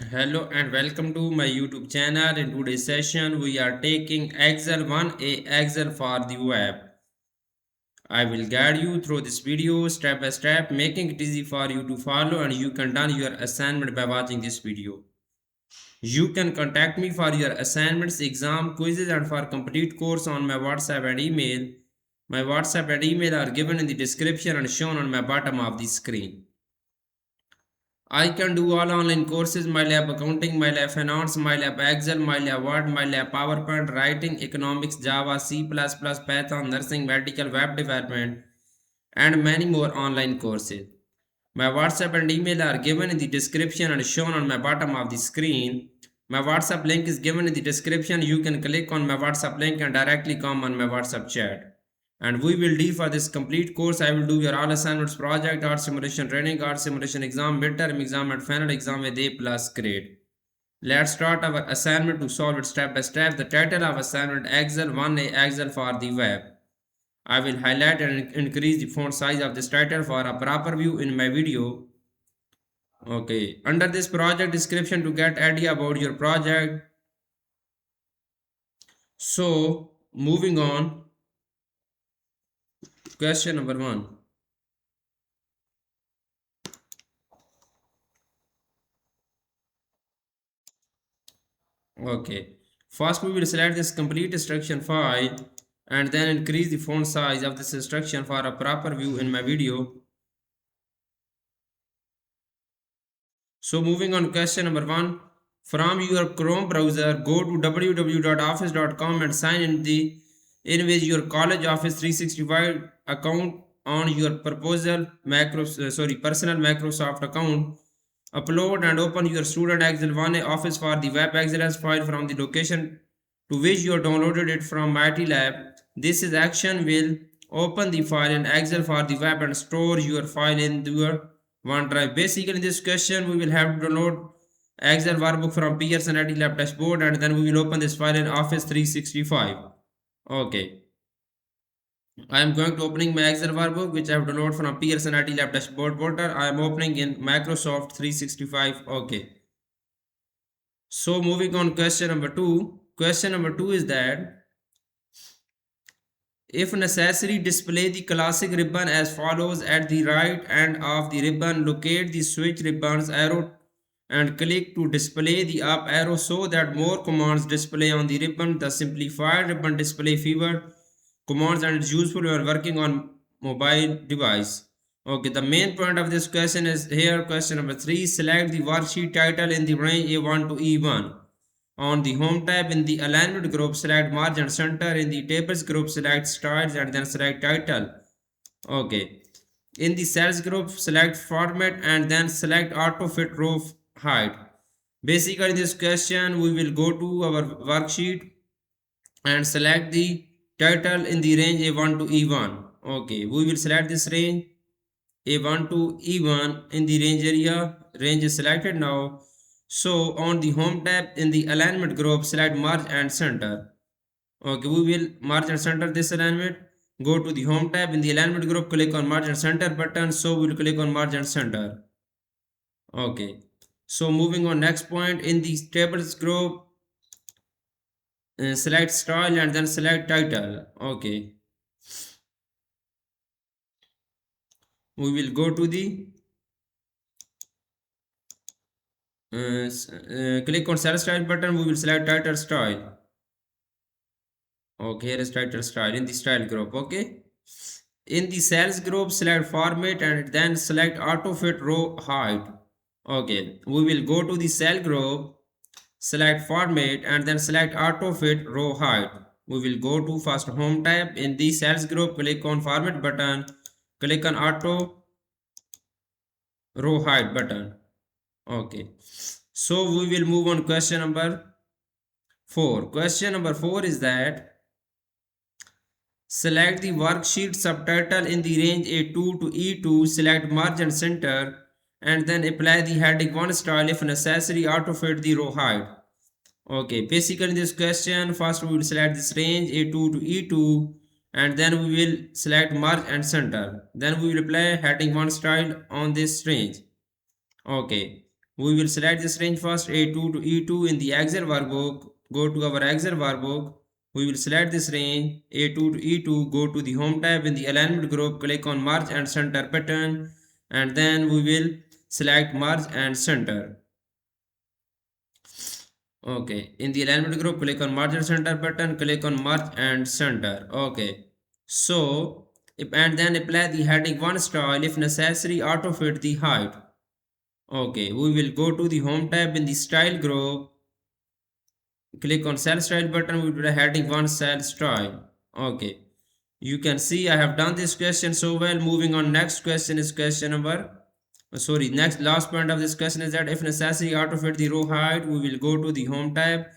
Hello and welcome to my YouTube channel. In today's session, we are taking Excel 1A Excel for the web. I will guide you through this video step by step, making it easy for you to follow, and you can done your assignment by watching this video. You can contact me for your assignments, exam, quizzes, and for complete course on my WhatsApp and email. My WhatsApp and email are given in the description and shown on my bottom of the screen. I can do all online courses, MyLab Accounting, MyLab Finance, MyLab Excel, MyLab Word, MyLab PowerPoint, Writing, Economics, Java, C++, Python, Nursing, Medical, Web Development, and many more online courses. My WhatsApp and email are given in the description and shown on my bottom of the screen. My WhatsApp link is given in the description. You can click on my WhatsApp link and directly come on my WhatsApp chat. And we will do for this complete course. I will do your all assignments, project, art simulation training, art simulation exam, midterm exam, and final exam with A plus grade. Let's start our assignment to solve it step by step. The title of assignment Excel 1A Excel for the web. I will highlight and increase the font size of this title for a proper view in my video. Okay, under this project description to get idea about your project. So moving on, question number 1. Okay, first we will select this complete instruction file and then increase the font size of this instruction for a proper view in my video. So moving on, question number 1. From your Chrome browser, go to www.office.com and sign in with your college Office 365 account on your personal Microsoft account. Upload and open your student Excel 1A Office for the web XLS file from the location to which you downloaded it from MyItLab. This is action will open the file in Excel for the web and store your file in your OneDrive. Basically, in this question, we will have to download Excel workbook from Pearson MyItLab dashboard and then we will open this file in Office 365. Okay. I am going to opening my Excel workbook which I have downloaded from Pearson MyItLab dashboard portal. I am opening in Microsoft 365. Okay. So moving on, question number 2. Question number 2 is that if necessary, display the classic ribbon as follows. At the right end of the ribbon, locate the switch ribbons arrow and click to display the up arrow so that more commands display on the ribbon. The simplified ribbon display fewer commands and is useful when working on mobile device. Okay, the main point of this question is here. Question number 3. Select the worksheet title in the range A1 to E1. On the home tab in the alignment group, select margin and center. In the tables group, select styles and then select title. Okay. In the cells group, select format and then select auto fit row height. Basically, in this question, we will go to our worksheet and select the title in the range A1 to E1. Okay, we will select this range A1 to E1 in the range area. Range is selected now. So on the home tab in the alignment group, select merge and center. Okay, we will merge and center this alignment. Go to the home tab in the alignment group, click on merge and center button. So we will click on merge and center. Okay. So moving on, next point in the tables group, select style and then select title. Okay. We will go to the click on cell style button. We will select title style. Okay, here is title style in the style group. Okay, in the cells group, select format and then select auto fit row height. Okay, we will go to the cell group, select format and then select auto fit row height. We will go to first home tab in the cells group, click on format button, click on auto row height button. Okay, so we will move on question number 4. Question number 4 is that select the worksheet subtitle in the range A2 to E2, select merge and center and then apply the heading 1 style if necessary, auto fit the row height. Okay, basically in this question, first we will select this range A2 to E2 and then we will select merge and center. Then we will apply heading 1 style on this range. Okay, We will select this range first, A2 to E2 in the Excel workbook. Go to our Excel workbook. We will select this range A2 to E2. Go to the Home tab in the Alignment group. Click on Merge and Center button, and then we will select Merge and Center. Okay, in the alignment group, click on merge and center button, click on merge and center. Okay, so and then apply the heading 1 style if necessary, auto fit the height. Okay, we will go to the home tab in the style group, click on cell style button, we will heading 1 cell style. Okay, you can see I have done this question so well. Moving on, next question is question number next last point of this question is that if necessary auto fit the row height, we will go to the home tab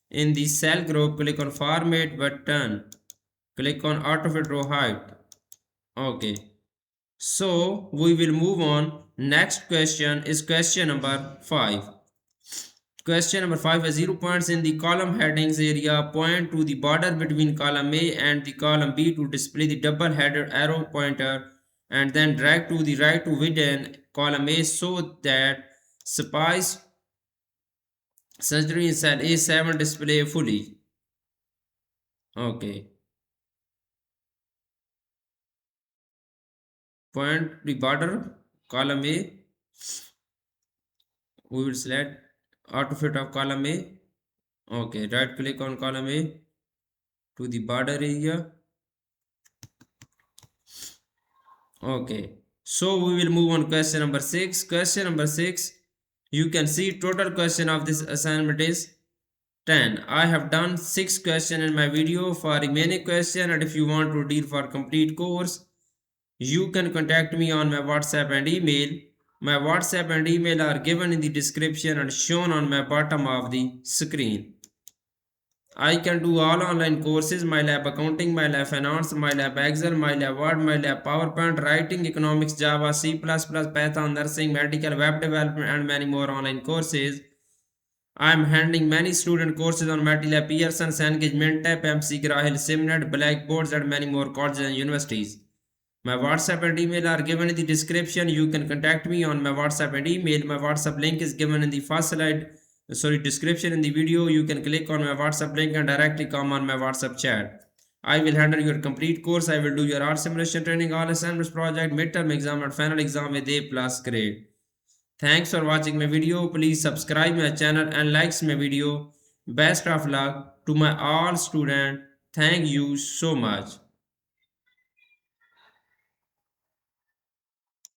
in the cell group, click on format button, click on auto fit row height. Okay, so we will move on. Next question is question number 5. Question number 5 has 0 points in the column headings area. Point to the border between column A and the column B to display the double-headed arrow pointer, and then drag to the right to within column A so that space surgery in cell A7 display fully. Okay. Point the border column A. We will select auto fit of column A. Okay, right click on column A to the border area. Okay, so we will move on question number 6. Question number 6, you can see total question of this assignment is 10. I have done 6 questions in my video. For remaining question, and if you want to deal for complete course, you can contact me on my WhatsApp and email. My WhatsApp and email are given in the description and shown on my bottom of the screen. I can do all online courses: MyLab Accounting, MyLab Finance, MyLab Excel, MyLab Word, MyLab PowerPoint, Writing, Economics, Java, C++, Python, Nursing, Medical, Web Development, and many more online courses. I am handling many student courses on MyItLab, Pearson, Cengage, Mintap, MC Grahil, Simnet, Blackboards, and many more colleges and universities. My WhatsApp and email are given in the description. You can contact me on my WhatsApp and email. My WhatsApp link is given in the first slide, description in the video. You can click on my WhatsApp link and directly come on my WhatsApp chat. I will handle your complete course. I will do your art simulation training, all assignments, project, midterm exam, and final exam with A+ grade. Thanks for watching my video. Please subscribe my channel and likes my video. Best of luck to my all students. Thank you so much.